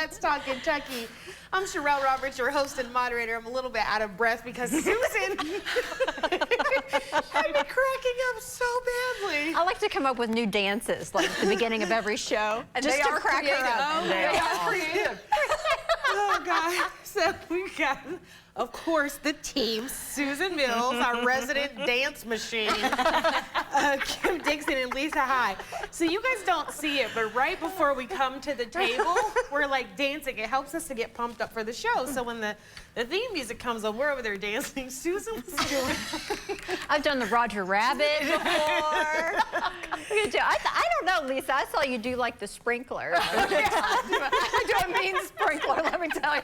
Let's Talk Kentucky. I'm Sherelle Roberts, your host and moderator. I'm a little bit out of breath because Susan had me cracking up so badly. I like to come up with new dances, like at the beginning of every show, And just they to are crack her creative. up. They are creative. Oh, God. So we got, of course, the team. Susan Mills, our resident dance machine. Kim Dixon and Lisa High. So you guys don't see it, but right before we come to the table, we're like dancing. It helps us to get pumped up for the show. So when the theme music comes on, we're over there dancing. Susan was doing. I've done the Roger Rabbit before. I don't know, Lisa. I saw you do like the sprinkler. I do a mean sprinkler, let me tell you.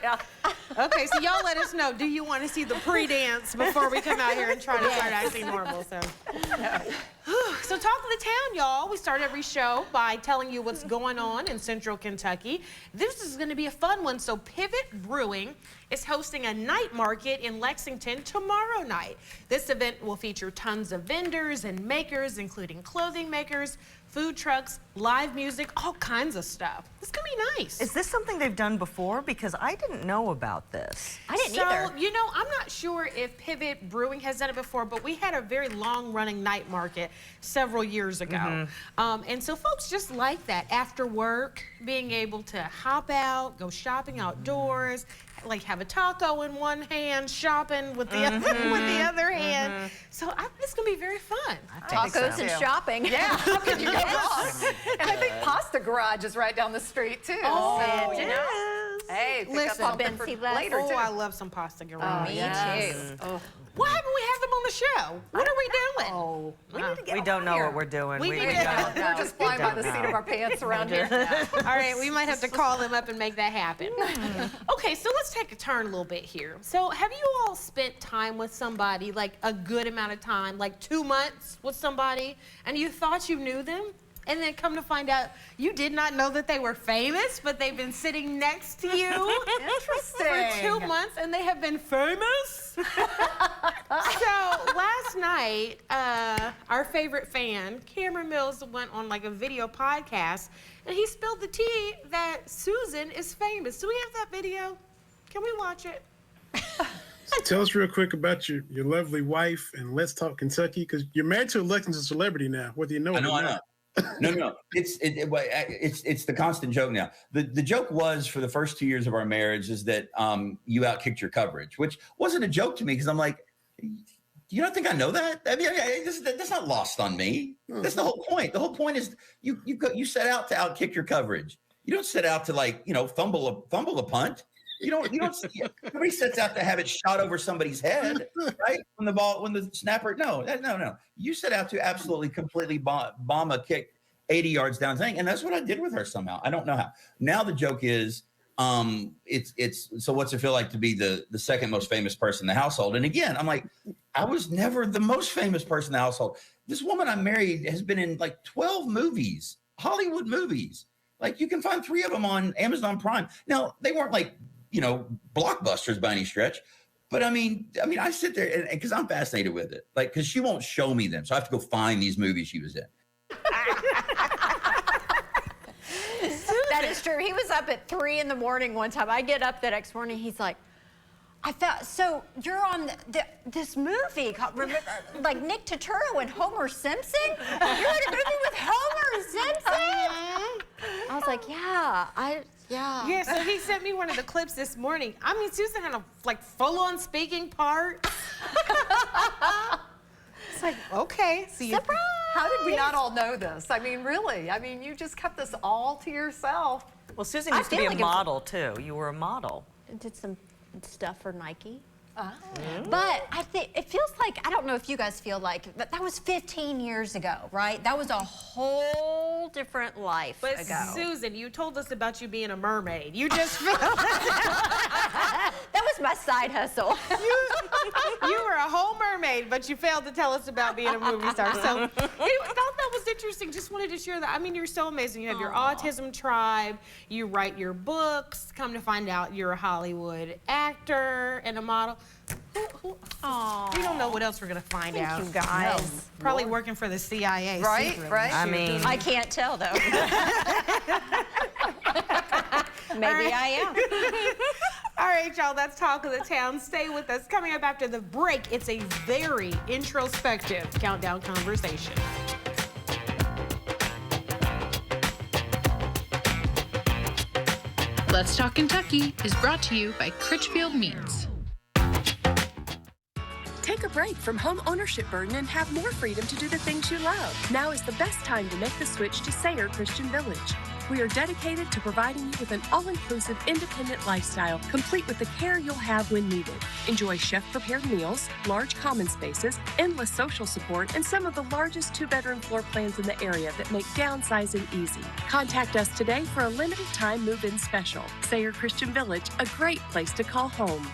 Okay, so y'all let us know. Do you want to see the pre-dance before we come out here and try to start acting normal? So talk of the town, y'all. We start every show by telling you what's going on in Central Kentucky. This is going to be a fun one. So Pivot Brewing is hosting a night market in Lexington tomorrow night. This event will feature tons of vendors and makers, including clothing makers, food trucks, live music, all kinds of stuff. It's gonna be nice. Is this something they've done before? Because I didn't know about this. I didn't either. So, you know, I'm not sure if Pivot Brewing has done it before, but we had a very long-running night market several years ago. And so folks just like that. After work, being able to hop out, go shopping outdoors, like have a taco in one hand, shopping with the other hand. So it's gonna be very fun. Tacos and shopping. Yeah, how can you go wrong? And I think Pasta Garage is right down the street, too. Oh, so, yes. Hey, pick Listen, up something for Benzie later, Oh, too. I love some pasta garage. Me yes. too. Oh. Why haven't we had them on the show? What are we doing? Oh, we need to get We don't know what we're doing. We need to- don't. We're just flying by the don't seat know. of our pants around here. All right, we might have to call them up and make that happen. Okay, so let's take a turn a little bit here. So have you all spent time with somebody, like a good amount of time, like 2 months with somebody, and you thought you knew them? And then come to find out you did not know that they were famous, but they've been sitting next to you Interesting. for 2 months, and they have been famous? So last night, our favorite fan, Cameron Mills, went on like a video podcast, and he spilled the tea that Susan is famous. Do we have that video? Can we watch it? Tell us real quick about your lovely wife and Let's Talk Kentucky, because you're married to a Lexington celebrity now, whether you know it or I not. know. No. It's the constant joke now. The joke was for the first 2 years of our marriage is that you outkicked your coverage, which wasn't a joke to me because I'm like, you don't think I know that? I mean, that's not lost on me. That's the whole point. The whole point is you set out to outkick your coverage. You don't set out to fumble a punt. You don't. Nobody sets out to have it shot over somebody's head, right? When the snapper. No. You set out to absolutely, completely bomb a kick 80 yards down thing, and that's what I did with her somehow. I don't know how. Now the joke is, so what's it feel like to be the second most famous person in the household? And again, I'm like, I was never the most famous person in the household. This woman I married has been in like 12 movies, Hollywood movies. Like you can find 3 of them on Amazon Prime. Now they weren't like, blockbusters by any stretch. But I mean, I sit there and because I'm fascinated with it, like, because she won't show me them. So I have to go find these movies she was in. That is true. He was up at 3 in the morning one time. I get up the next morning. He's like, so you're on this movie called, like Nick Turturro and Homer Simpson? You're in a movie with Homer Simpson? I was like, yeah. Yeah, so he sent me one of the clips this morning. I mean, Susan had a full-on speaking part. It's like, okay. So Surprise! How did we not all know this? I mean, really? I mean, you just kept this all to yourself. Well, Susan used to be feel a like it was- model, too. You were a model. Did some stuff for Nike. But I think it feels like, I don't know if you guys feel like, but that was 15 years ago, right? That was a whole different life But ago. Susan, you told us about you being a mermaid. You just felt That was my side hustle. you were a whole mermaid, but you failed to tell us about being a movie star. So I thought that was interesting. Just wanted to share that. I mean, you're so amazing. You have your autism tribe. You write your books. Come to find out, you're a Hollywood actor and a model. We don't know what else we're gonna find out. Thank you guys. Probably working for the CIA. Right, secretly. right. I mean, I can't tell though. Maybe I am. All right, y'all, that's Talk of the Town. Stay with us. Coming up after the break, it's a very introspective countdown conversation. Let's Talk Kentucky is brought to you by Critchfield Meats. Take a break from home ownership burden and have more freedom to do the things you love. Now is the best time to make the switch to Sayre Christian Village. We are dedicated to providing you with an all-inclusive independent lifestyle, complete with the care you'll have when needed. Enjoy chef-prepared meals, large common spaces, endless social support, and some of the largest two-bedroom floor plans in the area that make downsizing easy. Contact us today for a limited time move-in special. Sayre Christian Village, a great place to call home.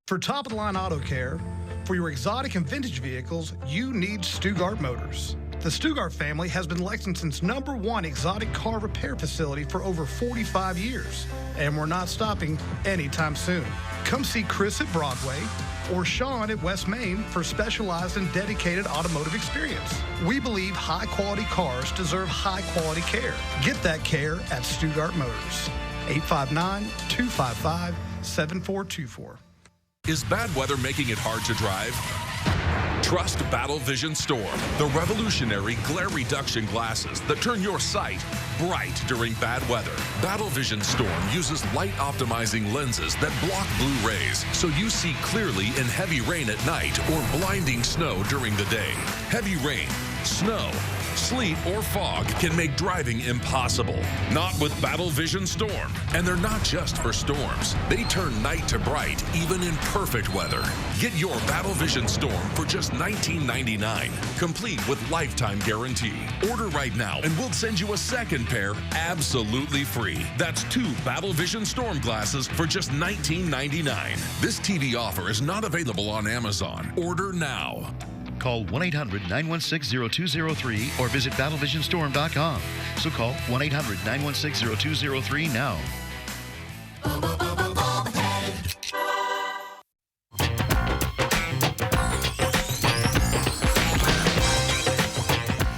For top-of-the-line auto care, for your exotic and vintage vehicles, you need Stugart Motors. The Stugart family has been Lexington's #1 exotic car repair facility for over 45 years, and we're not stopping anytime soon. Come see Chris at Broadway or Sean at West Main for specialized and dedicated automotive experience. We believe high-quality cars deserve high-quality care. Get that care at Stugart Motors. 859-255-7424. Is bad weather making it hard to drive? Trust Battle Vision Storm, the revolutionary glare reduction glasses that turn your sight bright during bad weather. Battle Vision Storm uses light optimizing lenses that block blue rays so you see clearly in heavy rain at night or blinding snow during the day. Heavy rain, snow, sleet, or fog can make driving impossible. Not with Battle Vision Storm. And they're not just for storms. They turn night to bright, even in perfect weather. Get your Battle Vision Storm for just $19.99, complete with lifetime guarantee. Order right now, and we'll send you a second pair absolutely free. That's 2 Battle Vision Storm glasses for just $19.99. This TV offer is not available on Amazon. Order now. Call 1-800-916-0203 or visit battlevisionstorm.com. So call 1-800-916-0203 now.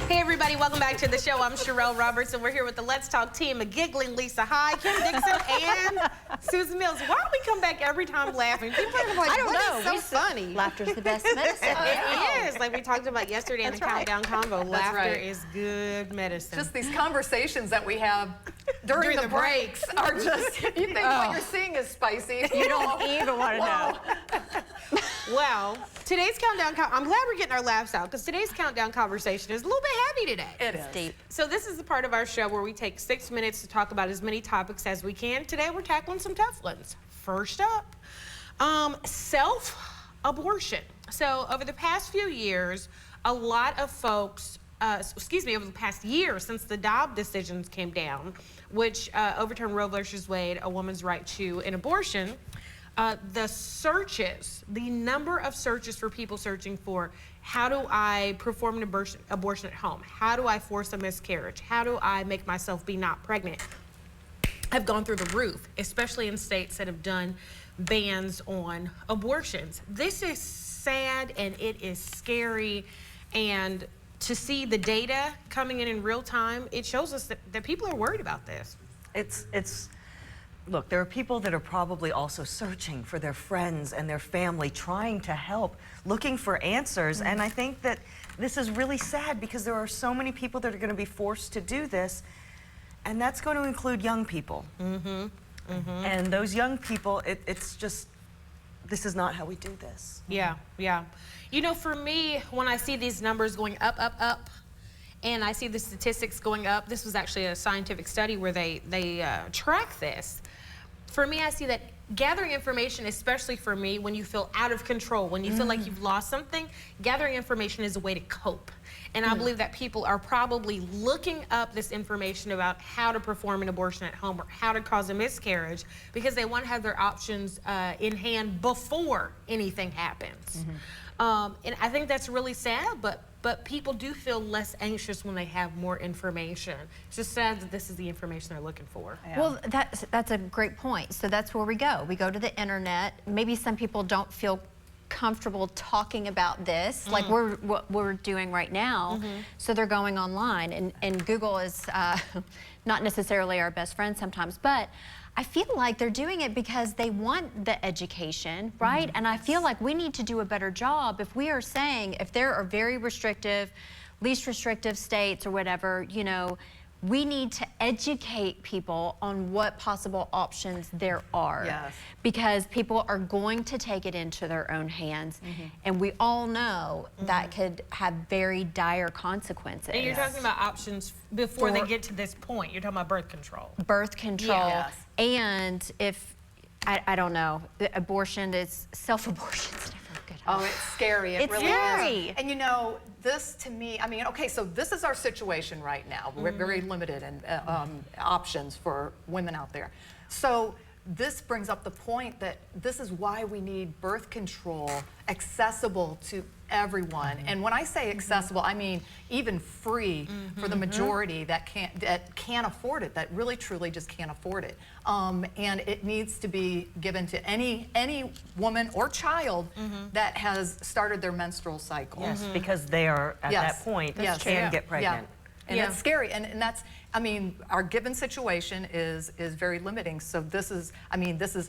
Hey, everybody, welcome back to the show. I'm Sherelle Roberts, and we're here with the Let's Talk team of giggling Lisa Hyde, Kim Dixon, and Susan Mills. Why do we come back every time laughing? People are like, I don't what know. is so funny? Laughter's the best medicine. It is. Like we talked about yesterday in the Countdown Convo, laughter right. is good medicine. Just these conversations that we have during the breaks are just, you think what you're seeing is spicy. You don't even want to know. Well, today's Countdown, I'm glad we're getting our laughs out, because today's Countdown conversation is a little bit heavy today. It is. Deep. So this is the part of our show where we take 6 minutes to talk about as many topics as we can. Today we're tackling some tough ones. First up, self-abortion. So over the past few years, a lot of folks, over the past year since the Dobbs decisions came down, which overturned Roe versus Wade, a woman's right to an abortion, the number of searches for people searching for how do I perform an abortion at home? How do I force a miscarriage? How do I make myself be not pregnant? Have gone through the roof, especially in states that have done bans on abortions. This is sad and it is scary, and to see the data coming in real time, it shows us that people are worried about this. Look, there are people that are probably also searching for their friends and their family, trying to help, looking for answers. And I think that this is really sad because there are so many people that are going to be forced to do this, and that's going to include young people. And those young people, it's just, this is not how we do this. Yeah. You know, for me, when I see these numbers going up, and I see the statistics going up, this was actually a scientific study where they track this. For me, I see that gathering information, especially for me, when you feel out of control, when you feel like you've lost something, gathering information is a way to cope. And I believe that people are probably looking up this information about how to perform an abortion at home or how to cause a miscarriage because they want to have their options in hand before anything happens. And I think that's really sad, but people do feel less anxious when they have more information. It's just sad that this is the information they're looking for. Yeah. Well, that's a great point. So that's where we go. We go to the internet. Maybe some people don't feel comfortable talking about this, like what we're doing right now. So they're going online, and Google is not necessarily our best friend sometimes, but I feel like they're doing it because they want the education, right? And I feel like we need to do a better job if we are saying, if there are very restrictive, least restrictive states or whatever, you know, we need to educate people on what possible options there are. Yes. Because people are going to take it into their own hands. And we all know that could have very dire consequences. And you're talking about options before they get to this point. You're talking about birth control. Birth control. Yes. And if, I don't know, abortion is, self-abortion's never a good idea. Oh, it's scary. It It's really scary. is. And you know, this to me, I mean, okay, so this is our situation right now. We're very limited in options for women out there. So this brings up the point that this is why we need birth control accessible to everyone. And when I say accessible, I mean even free for the majority that can't afford it, that really truly just can't afford it. And it needs to be given to any woman or child that has started their menstrual cycle. Yes, because they are at that point can get pregnant. And it's scary, and that's, I mean, our given situation is very limiting. So this is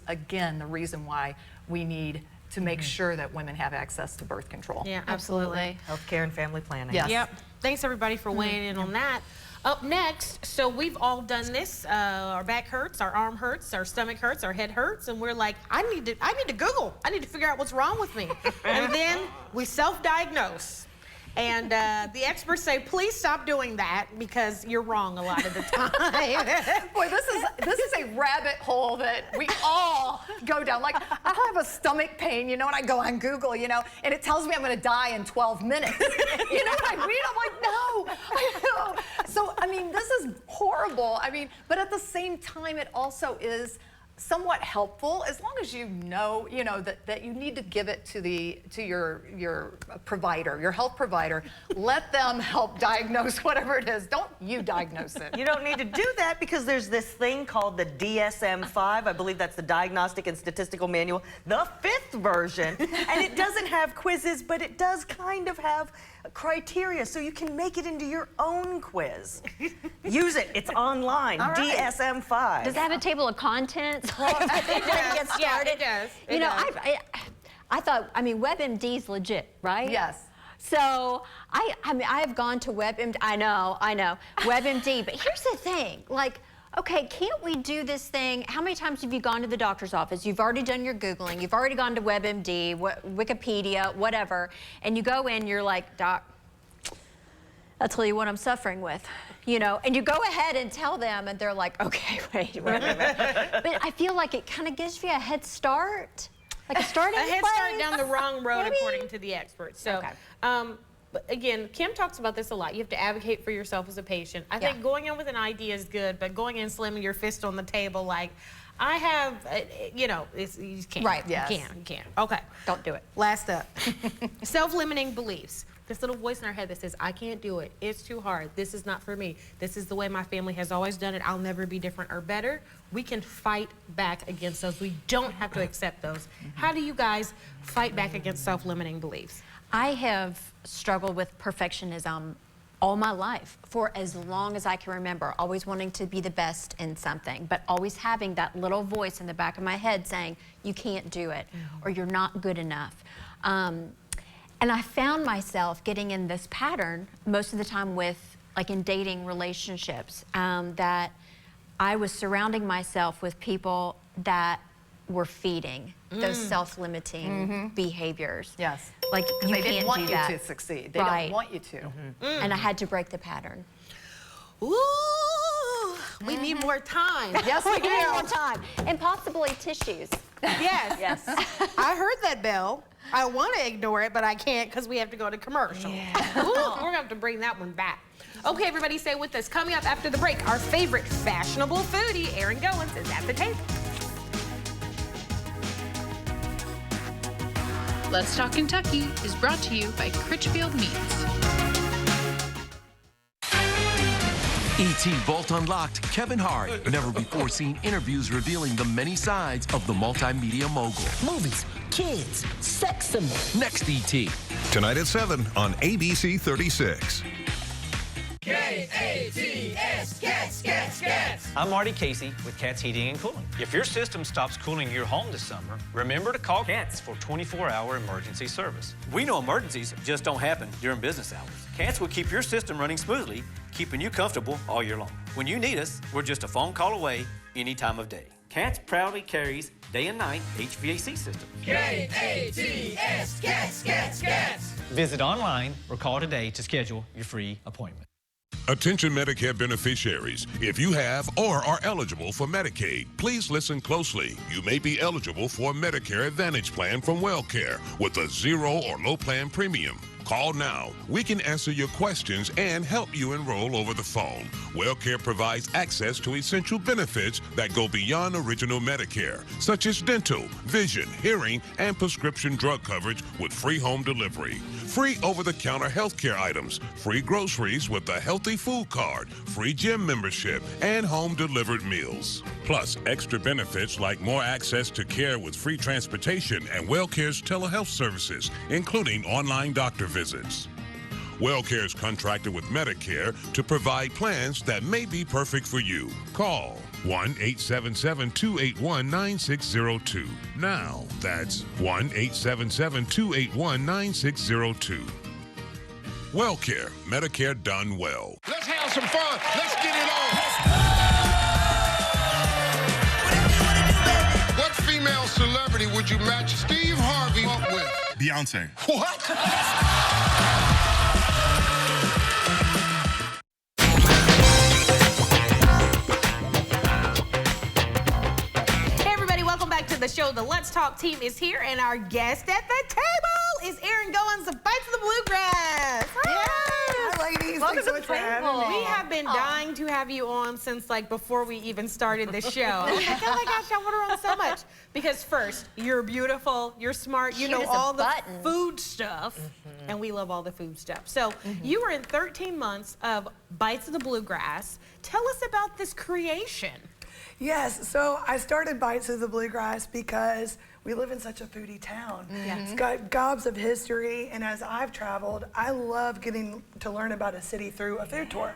again the reason why we need to make sure that women have access to birth control. Yeah, absolutely. Healthcare and family planning. Yes. Yep. Thanks everybody for weighing in on that. Up next, so we've all done this. Our back hurts, our arm hurts, our stomach hurts, our head hurts, and we're like, I need to Google. I need to figure out what's wrong with me. And then we self-diagnose. And the experts say, please stop doing that because you're wrong a lot of the time. Boy, this is a rabbit hole that we all go down. Like, I have a stomach pain, you know, and I go on Google, you know, and it tells me I'm going to die in 12 minutes. You know what I mean? I'm like, no. So, I mean, this is horrible. I mean, but at the same time, it also is somewhat helpful as long as you know that you need to give it to your provider, your health provider. Let them help diagnose whatever it is. Don't you diagnose it. You don't need to do that because there's this thing called the DSM-5. I believe that's the Diagnostic and Statistical Manual, the 5th version. And it doesn't have quizzes, but it does kind of have criteria, so you can make it into your own quiz. Use it. It's online. All right. DSM-5. Does it have a table of contents? When it gets started? Yeah, it does. You know, I thought, I mean, WebMD's legit, right? Yes. So I mean, I have gone to WebMD. I know, WebMD. But here's the thing, like, okay, can't we do this thing? How many times have you gone to the doctor's office? You've already done your Googling. You've already gone to WebMD, Wikipedia, whatever. And you go in, you're like, Doc, I'll tell you what I'm suffering with. You know, and you go ahead and tell them, and they're like, okay, wait a minute. But I feel like it kind of gives you a head start, like a starting A head place. start down the wrong road, Maybe. according to the experts. So, but again, Kim talks about this a lot. You have to advocate for yourself as a patient. I think going in with an idea is good, but going in slamming your fist on the table like, I have, you know, you just can't. Right, yes. You can't. Okay. Don't do it. Last up, self-limiting beliefs. This little voice in our head that says, I can't do it. It's too hard. This is not for me. This is the way my family has always done it. I'll never be different or better. We can fight back against those. We don't have to accept those. How do you guys fight back against self-limiting beliefs? I have struggled with perfectionism all my life for as long as I can remember, always wanting to be the best in something, but always having that little voice in the back of my head saying, you can't do it, or you're not good enough. And I found myself getting in this pattern most of the time with, like in dating relationships, that I was surrounding myself with people that were feeding those self-limiting behaviors. Yes. Like you they didn't can't want do you that. to succeed. They Right. don't want you to. And I had to break the pattern. Ooh, we need more time. Yes, we We need more do. time. And possibly tissues. Yes. Yes. I heard that bell. I want to ignore it, but I can't because we have to go to commercial. Ooh, we're going to have to bring that one back. Okay, everybody stay with us. Coming up after the break, our favorite fashionable foodie, Aaron Goins, is at the table. Let's Talk Kentucky is brought to you by Critchfield Meats. E.T. Vault Unlocked, Kevin Hart. Never before seen interviews revealing the many sides of the multimedia mogul. Movies, kids, sex them. Next ET. Tonight at 7 on ABC 36. K-A-T-S, Cats, Cats, Cats. I'm Marty Casey with Cats Heating and Cooling. If your system stops cooling your home this summer, remember to call Cats for 24-hour emergency service. We know emergencies just don't happen during business hours. Cats will keep your system running smoothly, keeping you comfortable all year long. When you need us, we're just a phone call away any time of day. Cats proudly carries day and night HVAC systems. K-A-T-S, Cats, Cats, Cats. Visit online or call today to schedule your free appointment. Attention Medicare beneficiaries. If you have or are eligible for Medicaid, please listen closely. You may be eligible for a Medicare Advantage plan from WellCare with a zero or low plan premium. Call now. We can answer your questions and help you enroll over the phone. WellCare provides access to essential benefits that go beyond original Medicare, such as dental, vision, hearing, and prescription drug coverage with free home delivery. Free over-the-counter healthcare items, free groceries with a healthy food card, free gym membership, and home-delivered meals. Plus, extra benefits like more access to care with free transportation and WellCare's telehealth services, including online doctor visits. WellCare is contracted with Medicare to provide plans that may be perfect for you. Call 1-877-281-9602. Now, that's 1-877-281-9602. WellCare, Medicare done well. Let's have some fun. Let's get it on. What female celebrity would you match Steve Harvey up with? Beyonce. What? Hey everybody, welcome back to the show. The Let's Talk team is here, and our guest at the table is Erin Goins of Bites of the Bluegrass. Hi, ladies. Welcome Thanks so to much the for having table. me. We have been dying to have you on since like before we even started the show. I'm like, oh my gosh, I want her on so much. Because first, you're beautiful, you're smart, you know Cute as a all the button. food stuff, and we love all the food stuff. So you were in 13 months of Bites of the Bluegrass. Tell us about this creation. Yes, so I started Bites of the Bluegrass because we live in such a foodie town. It's got gobs of history, and as I've traveled, I love getting to learn about a city through a food tour.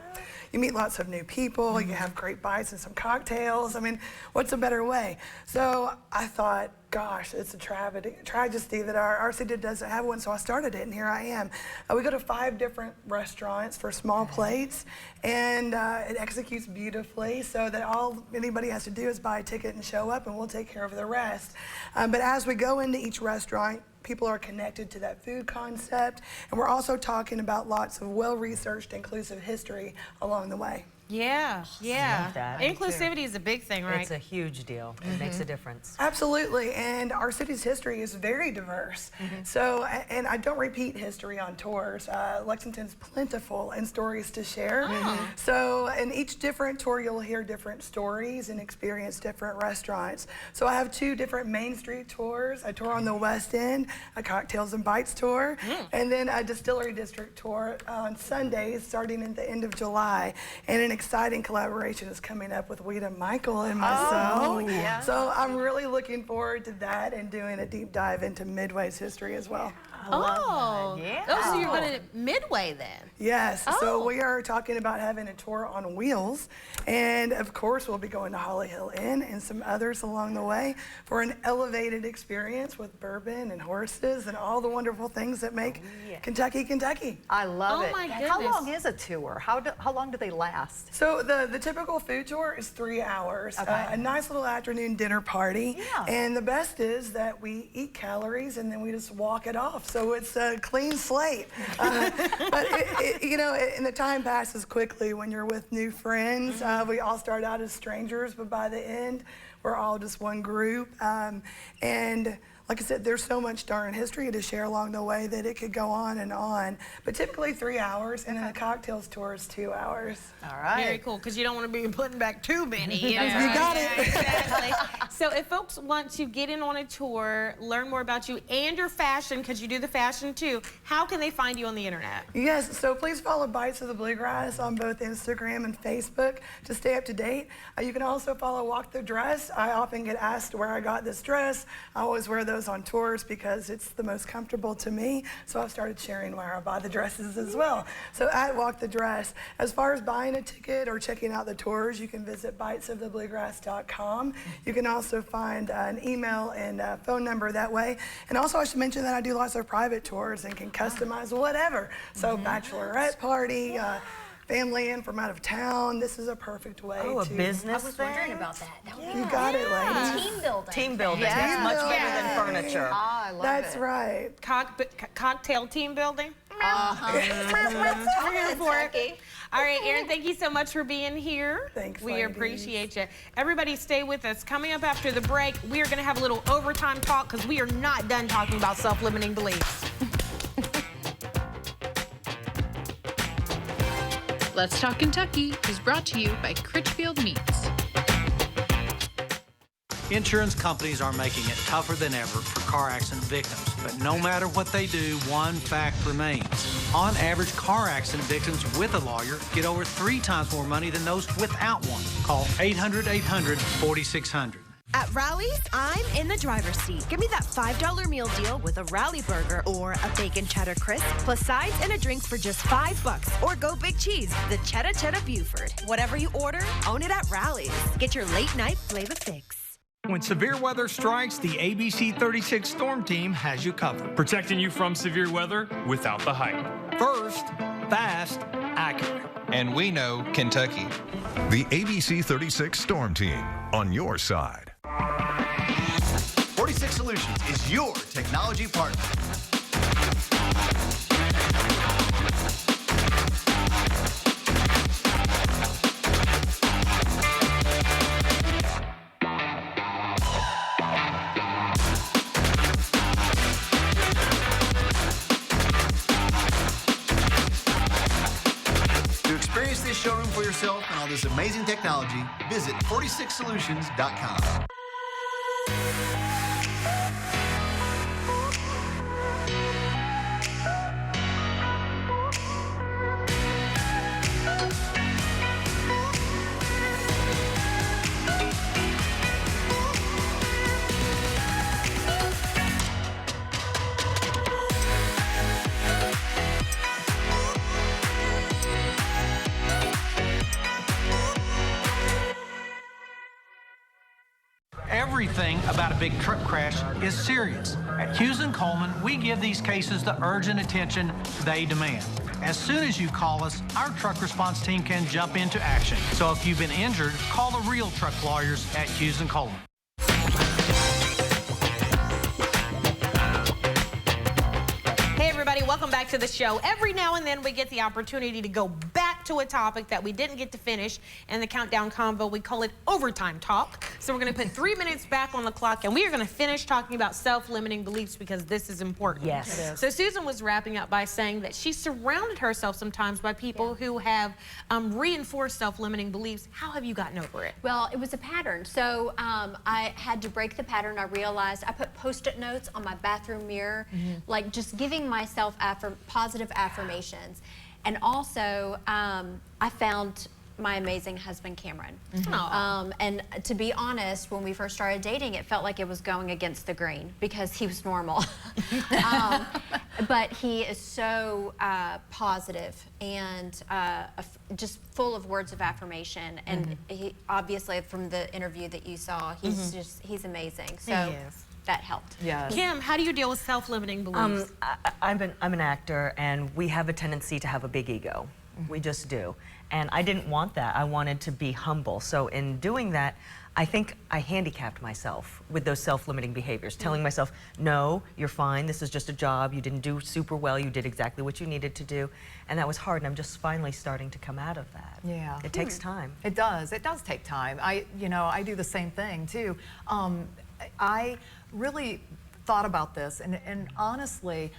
You meet lots of new people, you have great bites and some cocktails. I mean, what's a better way? So I thought, gosh, it's a tragedy that our city doesn't have one, so I started it, and here I am. We go to 5 different restaurants for small plates, and it executes beautifully so that all anybody has to do is buy a ticket and show up, and we'll take care of the rest. But as we go into each restaurant, people are connected to that food concept, and we're also talking about lots of well-researched inclusive history along the way. Yeah, yeah. love that. Inclusivity is a big thing, right? It's a huge deal. It makes a difference. Absolutely, and our city's history is very diverse. So, and I don't repeat history on tours. Lexington's plentiful in stories to share. So, in each different tour, you'll hear different stories and experience different restaurants. So I have 2 different Main Street tours, a tour on the West End, a Cocktails and Bites tour, and then a Distillery District tour on Sundays starting at the end of July. And an exciting collaboration is coming up with Weta Michael and myself. So I'm really looking forward to that and doing a deep dive into Midway's history as well. Oh, so you're going to Midway then? Yes, so we are talking about having a tour on wheels, and of course we'll be going to Holly Hill Inn and some others along the way for an elevated experience with bourbon and horses and all the wonderful things that make Kentucky, Kentucky. I love it. my How goodness. long is a tour? How long do they last? So the typical food tour is 3 hours, a nice little afternoon dinner party, and the best is that we eat calories and then we just walk it off. So it's a clean slate. But you know, and the time passes quickly when you're with new friends. We all start out as strangers, but by the end, we're all just one group. And like I said, there's so much darn history to share along the way that it could go on and on. But typically 3 hours, and then the cocktails tour is 2 hours. All right. Very cool, because you don't want to be putting back too many. You got it. Exactly. So if folks want to get in on a tour, learn more about you and your fashion, because you do the fashion too, how can they find you on the internet? Yes, so please follow Bites of the Bluegrass on both Instagram and Facebook to stay up to date. You can also follow Walk the Dress. I often get asked where I got this dress. I always wear those photos on tours because it's the most comfortable to me. So I've started sharing where I buy the dresses as well. So at Walk the Dress, as far as buying a ticket or checking out the tours, you can visit bitesofthebluegrass.com. You can also find an email and a phone number that way. And also I should mention that I do lots of private tours and can customize whatever. So bachelorette party, family in from out of town. This is a perfect way a to... business I was wondering about that. That would be You got it, ladies. Team building. Team building. Yeah. It's much bigger than furniture. I love That's it. right. Cocktail team building. Uh-huh. I'm here for it. All right, Erin, thank you so much for being here. Thanks, We ladies. appreciate you. Everybody stay with us. Coming up after the break, we are going to have a little overtime talk because we are not done talking about self-limiting beliefs. Let's Talk Kentucky is brought to you by Critchfield Meats. Insurance companies are making it tougher than ever for car accident victims. But no matter what they do, one fact remains. On average, car accident victims with a lawyer get over 3 times more money than those without one. Call 800-800-4600. At Rally's, I'm in the driver's seat. Give me that $5 meal deal with a Rally burger or a bacon cheddar crisp, plus sides and a drink for just $5. Or go big cheese, the Cheddar Buford. Whatever you order, own it at Rally's. Get your late night flavor fix. When severe weather strikes, the ABC 36 Storm Team has you covered. Protecting you from severe weather without the hype. First, fast, accurate. And we know Kentucky. The ABC 36 Storm Team, on your side. 46 Solutions is your technology partner. To experience this showroom for yourself and all this amazing technology, visit 46solutions.com. Everything about a big truck crash is serious. At Hughes & Coleman, we give these cases the urgent attention they demand. As soon as you call us, our truck response team can jump into action. So if you've been injured, call the real truck lawyers at Hughes & Coleman. Hey everybody, welcome back to the show. Every now and then we get the opportunity to go back to a topic that we didn't get to finish in the Countdown Combo. We call it Overtime Talk. So we're going to put 3 minutes back on the clock and we are going to finish talking about self-limiting beliefs because this is important. Yes. It is. So Susan was wrapping up by saying that she surrounded herself sometimes by people who have reinforced self-limiting beliefs. How have you gotten over it? Well, it was a pattern. So I had to break the pattern. I realized I put Post-it notes on my bathroom mirror, like just giving myself positive affirmations. And also, I found my amazing husband, Cameron. And to be honest, when we first started dating, it felt like it was going against the grain because he was normal. But he is so positive and just full of words of affirmation. And he, obviously, from the interview that you saw, he's amazing. So that helped. Kim, how do you deal with self-limiting beliefs? I'm an actor, and we have a tendency to have a big ego. We just do. And I didn't want that. I wanted to be humble. So in doing that, I think I handicapped myself with those self-limiting behaviors, telling myself, no, you're fine, this is just a job, you didn't do super well, you did exactly what you needed to do. And that was hard, and I'm just finally starting to come out of that. Yeah. It takes time. It does take time. I do the same thing too. I really thought about this, and honestly,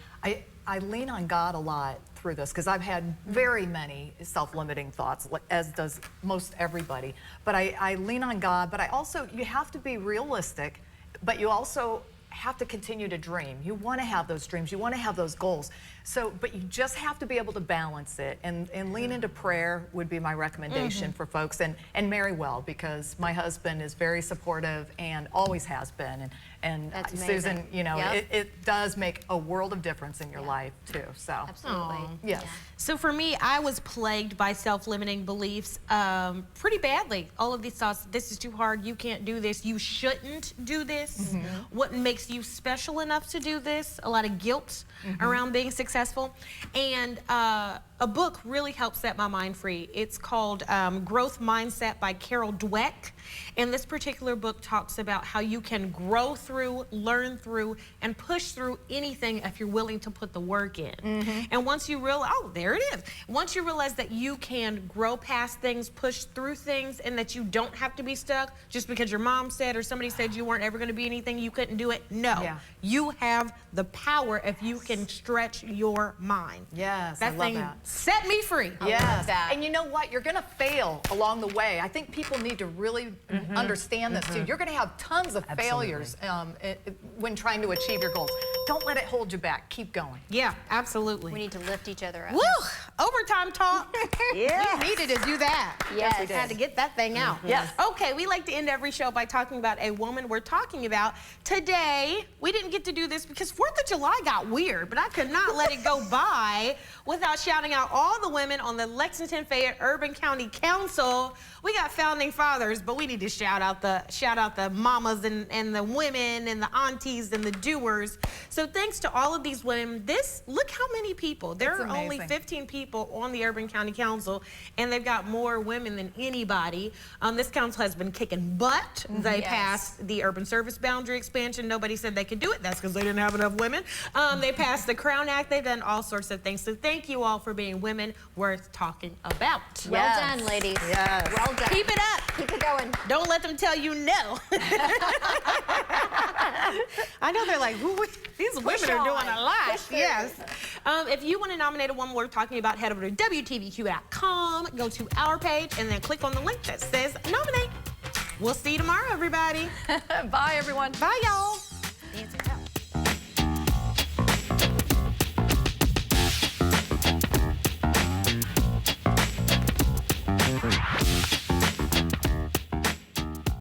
I lean on God a lot through this because I've had very many self-limiting thoughts, as does most everybody. But I lean on God, but I also, you have to be realistic, but you also have to continue to dream. You want to have those dreams, you want to have those goals. So, but you just have to be able to balance it, and lean into prayer would be my recommendation for folks, and marry well, because my husband is very supportive and always has been, and That's Susan, amazing. you know, Yep. it does make a world of difference in your life too. So Absolutely. yes. So for me, I was plagued by self-limiting beliefs pretty badly. All of these thoughts: this is too hard, you can't do this, you shouldn't do this. What makes you special enough to do this? A lot of guilt around being successful. And a book really helped set my mind free. It's called Growth Mindset by Carol Dweck. And this particular book talks about how you can grow through, learn through, and push through anything if you're willing to put the work in. And once you realize, oh, there it is. Once you realize that you can grow past things, push through things, and that you don't have to be stuck just because your mom said or somebody said you weren't ever going to be anything, you couldn't do it. No. Yeah. You have the power if you can stretch your mind. Yes, That I love thing that. set me free. Yes, and you know what? You're going to fail along the way. I think people need to really understand this too. You're going to have tons of failures when trying to achieve your goals. Don't let it hold you back. Keep going. Yeah, absolutely. We need to lift each other up. Woo! Overtime talk. Yes. We needed to do that. Yes, we Had to get that thing out. Yes. Okay, we like to end every show by talking about a woman we're talking about. Today, we didn't get to do this because 4th of July got weird, but I could not let it go by without shouting out all the women on the Lexington Fayette Urban County Council. We got founding fathers, but we need to shout out the mamas and the women and the aunties and the doers. So thanks to all of these women. Look how many people. There are only 15 people on the Urban County Council, and they've got more women than anybody. This council has been kicking butt. They passed the urban service boundary expansion. Nobody said they could do it. That's because they didn't have enough women. They passed the Crown Act. They've done all sorts of things. So thank you all for being women worth talking about. Well done, ladies. Yes. Well done. Keep it up. Keep it going. Don't let them tell you no. I know they're like, these women are doing a lot. Yes. If you want to nominate a woman we're talking about, head over to WTVQ.com, go to our page, and then click on the link that says nominate. We'll see you tomorrow, everybody. Bye, everyone. Bye, y'all.